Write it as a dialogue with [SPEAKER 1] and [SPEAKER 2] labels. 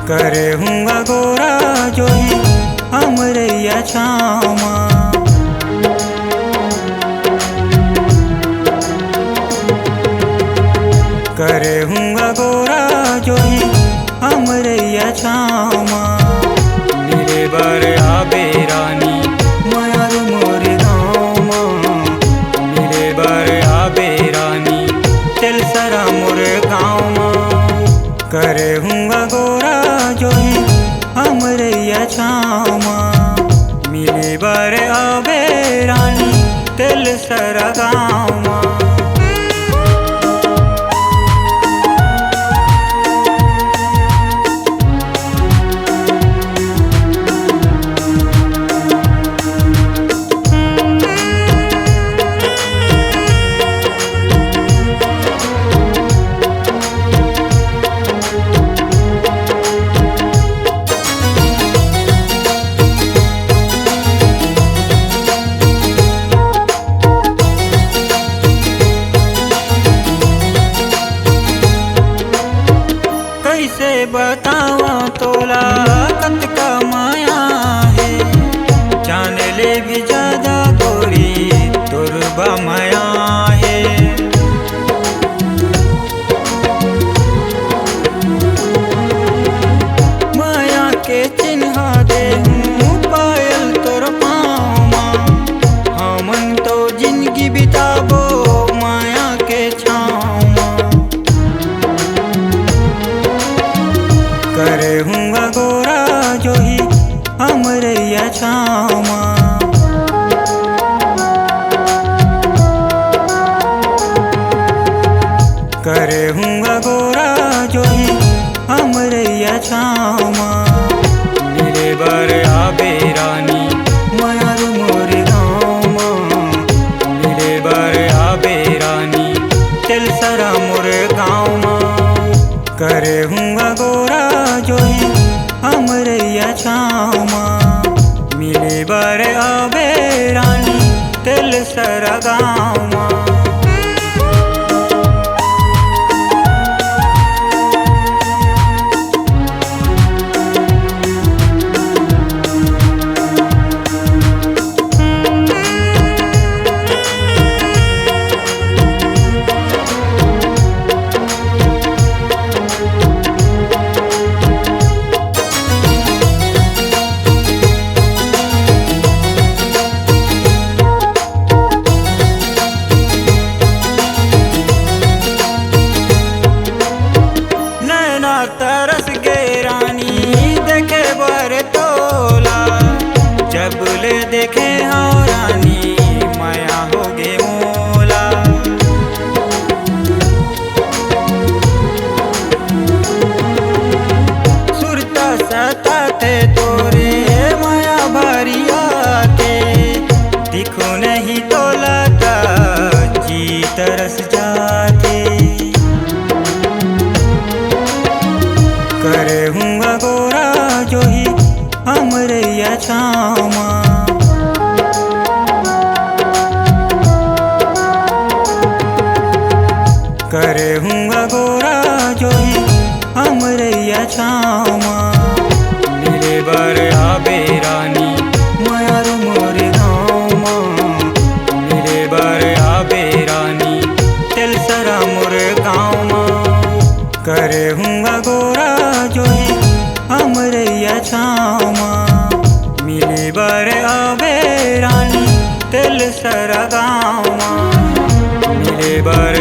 [SPEAKER 1] करे हूँगा गोरा जो ही हमरैया छामा। करे हूँगा गोरा जो ही हमरैया छामा। मेरे बर आबे रानी मायार मोर गाँव माँ। मेरे बर आबे रानी तिल सरा मोर गाँव माँ। करे हूँगा गोरा जो ही हमरैया छामा। मिले बर आबे रानी तिल सरा गाँव माँ। कैसे बतावा तोला कत का माया है। जान ले भी ज्यादा गोरी तुरबा माया है। माया के चिन्ह दे हूँ पायल तोर पाँव माँ। हमन तो जिंदगी बिताबो माया के छाँव माँ। करे हूँगा गोरा जो ही हमरैया छामा। करे हूँगा गोरा जो ही हमरैया छामा। मेरे बर आबे रानी मायार मोर गाँव माँ। मेरे बर आबे रानी तिल सरा मोर गाँव माँ। करे हूँगा गोरा जो ही हमरैया छामा। मिले बर आबे रानी तिल सरा गाँव माँ। तरस गे रानी देखे बर तोला। जब ले देखे हाँ रानी माया हो गे मोला। सुरता सता थे तोरे माया भरिया के। दिखो नहीं तोला का जी तरस जाते। करे हूँगा गोरा जो ही हमरैया छामा। करे हूँगा गोरा जो ही हमरैया छामा। मेरे बर आबे रानी मायार मोर गाँव माँ। मेरे बर आबे रानी तिल सरा मोर गाँव माँ। करे हूँगा गोरा जो ही हमरैया छामा। मिले बर आबे रानी तिल सरा गाँव माँ। मिले बर